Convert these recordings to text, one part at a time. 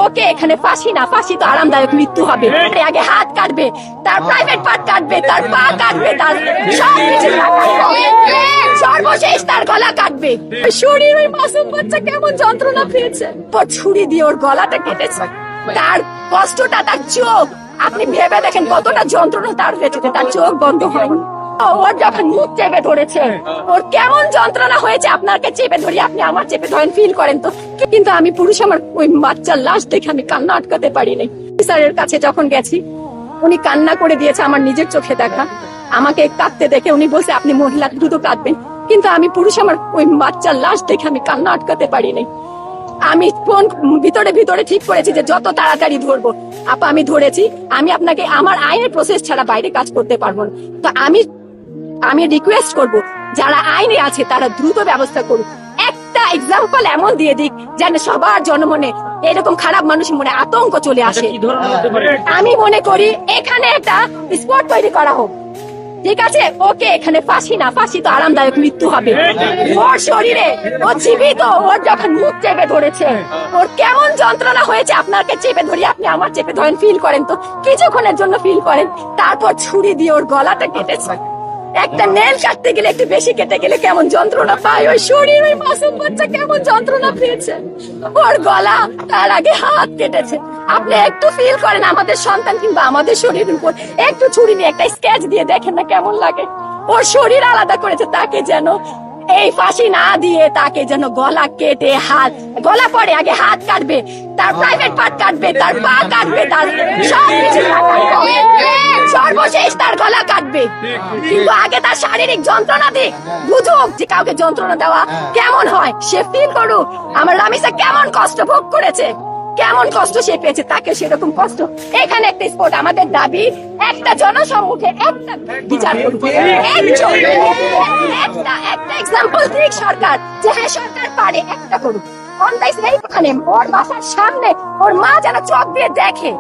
ওকে এখানে ফাঁসি না, ফাঁসি তো আরামদায়ক মৃত্যু হবে। আগে হাত কাটবে, তার প্রাইভেট পার্ট কাটবে, তার পা কাটবে, তার সবকিছু সর্বশেষ তার গলা কাটবে। শরীর ওই মাসুম বাচ্চা কেমন যন্ত্রণা পেয়েছে, ওর ছুরি দিয়ে ওর গলাটা কেটেছে। তার কষ্টটা, তার চোখ, আপনি ভেবে দেখেন কতটা যন্ত্রণা তার হয়েছে, তার চোখ বন্ধ হয়নি। ওর যখন মুখ চেপে ধরেছে, ওর কেমন যন্ত্রণা হয়েছে। আপনাকে চেপে ধরি, আপনি আমার চেপে ধরেন, ফিল করেন তো। কিন্তু আমি পুরুষ, আমার ওই বাচ্চার লাশ দেখে আমি কান্না আটকাতে পারিনি। স্যারের কাছে যখন গেছি, উনি কান্না করে দিয়েছে, আমার নিজের চোখে দেখা। আমাকে কাঁদতে দেখে উনি বলছে আপনি মহিলা, দ্রুত কাঁদবেন। কিন্তু আমি পুরুষ, আমার ওই বাচ্চার লাশ দেখে আমি কান্না আটকাতে পারিনি। আমি ফোন ভিতরে ভিতরে ঠিক করেছি যে যত তাড়াতাড়ি ধরবো। আপা আমি ধরেছি, আমি আপনাকে আমার আইনের প্রসেস ছাড়া বাইরে কাজ করতে পারবো না। তো আমি রিকোয়েস্ট করব, যারা আইনে আছে তারা দ্রুত ব্যবস্থা করুক। একটা এক্সাম্পল এমন দিয়ে দিক যেন সবার জনমনে এরকম খারাপ মানুষের মনে আতঙ্ক চলে আসে। আমি মনে করি এখানে একটা স্পট তৈরি করা হোক, ঠিক আছে? ওকে এখানে ফাঁসি না, ফাঁসি তো আরামদায়ক মৃত্যু হবে। ওর শরীরে, ও জীবিত, ওর যখন মুখ চেপে ধরেছে, ওর কেমন যন্ত্রণা হয়েছে। আপনাকে চেপে ধরি, আপনি আমার চেপে ধরেন, ফিল করেন তো, কিছুক্ষণের জন্য ফিল করেন। তারপর ছুরি দিয়ে ওর গলাটা কেটেছে। একটা নেল কাটতে গেলে, একটু বেশি কেটে গেলে কেমন যন্ত্রণা পায়। ওই শরীর, ওই মাসুম বাচ্চা কেমন যন্ত্রণা পেয়েছে। ওর গলা, তার আগে হাত কেটেছে। আপনি একটু ফিল করেন আমাদের সন্তান কিংবা আমাদের শরীরের উপর একটু ছুরি নিয়ে একটা স্কেচ দিয়ে দেখেন না কেমন লাগে। ওর শরীর আলাদা করেছে, তাকে যেন এই ফাঁসি না দিয়ে তাকে যেন গলা কেটে, হাত গলা পরে আগে হাত কাটবে, তার প্রাইভেট পার্ট কাটবে, তার পা কাটবে, তার সবকিছু সর্বশেষ তার গলা কাটবে। কিন্তু আগে তার শারীরিক যন্ত্রণা দিক, বুঝুক যে কাউকে যন্ত্রণা দেওয়া কেমন হয়, সে ফিল করুক আমার রামিসা কেমন কষ্ট ভোগ করেছে, কেমন কষ্ট সে পেয়েছে, তাকে সেরকম কষ্ট। এখানে একটা স্পোর্ট, আমাদের দাবি একটা জনসম্মুখে একটা বিচার করবে, একটা এক্সাম্পল দিক সরকার, যে হ্যাঁ সরকার পারে, একটা করুক। ওর বাসার সামনে ওর মা যেন চোখ দিয়ে দেখে,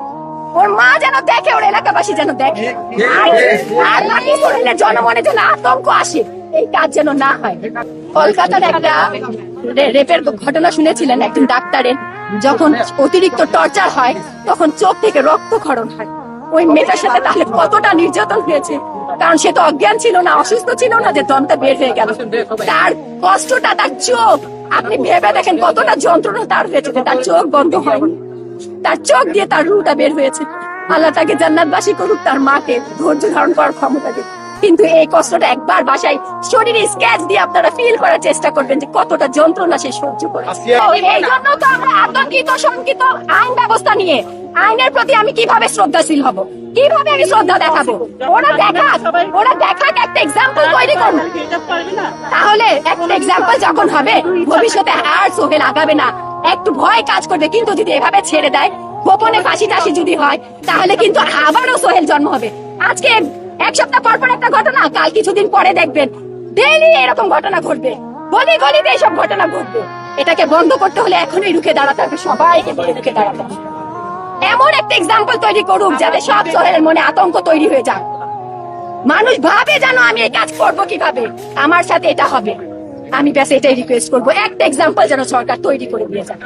ওর মা যেন দেখে, ওর এলাকাবাসী যেন দেখে, আর বাকি শরীরের জনমনে যেন আতঙ্ক আসে, এই কাজ যেন না হয়। কলকাতার একটা রেপের ঘটনা শুনেছিলেন, একজন ডাক্তারের যখন অতিরিক্ত টর্চার হয় তখন চোখ থেকে রক্তক্ষরণ হয়। ওই মেয়েটার সাথে তাহলে কতটা নির্যাতন হয়েছে, কারণ সে তো অজ্ঞান ছিল না, অসুস্থ ছিল না যে দমটা বের হয়ে গেল। তার কষ্টটা, তার চোখ, আপনি ভেবে দেখেন কতটা যন্ত্রণা তার হয়েছে, তার চোখ বন্ধ হয়নি, তার চোখ দিয়ে তার রুটা বের হয়েছে। আল্লাহ তাকে জান্নাতবাসী করুক, তার মাকে ধৈর্য ধারণ করার ক্ষমতা দিক। কিন্তু এই কষ্টটা একবার বাসায় শরীরে স্কেচ দিয়ে আপনারা ফিল করার চেষ্টা করবেন যে কতটা যন্ত্রণা সে সহ্য করেছে। এই জন্য তো আমরা আতঙ্কিত, শঙ্কিত আইন ব্যবস্থা নিয়ে। আইনের প্রতি আমি কিভাবে শ্রদ্ধাশীল হব, কিভাবে আমি শ্রদ্ধা দেখাবো? ওরা দেখাক একটা এক্সাম্পল তৈরি করুন, তাহলে একটা এক্সাম্পল যখন হবে ভবিষ্যতে আর সোহেল আগাবে না, একটু ভয় কাজ করবে। কিন্তু যদি এভাবে ছেড়ে দেয়, গোপনে ফাঁসি টাসি যদি হয়, তাহলে কিন্তু আবারও সোহেল জন্ম হবে। আজকে এক সপ্তাহ পর পর একটা ঘটনা, কাল কিছুদিন পরে দেখবেন ডেইলি এরকম ঘটনা ঘটবে, গলি গলিতে এইসব ঘটনা ঘটবে। এটাকে বন্ধ করতে হলে এখনই রুখে দাঁড়াতে হবে, সবাইকে রুখে দাঁড়াতে হবে। এমন একটা এক্সাম্পল তৈরি করুক যাতে সব সোহেলের মনে আতঙ্ক তৈরি হয়ে যাক, মানুষ ভাবে যেন আমি এই কাজ করবো কিভাবে, আমার সাথে এটা হবে। আমি ব্যাস এটাই রিকোয়েস্ট করবো, একটা এক্সাম্পল যেন সরকার তৈরি করে দিয়ে যায়।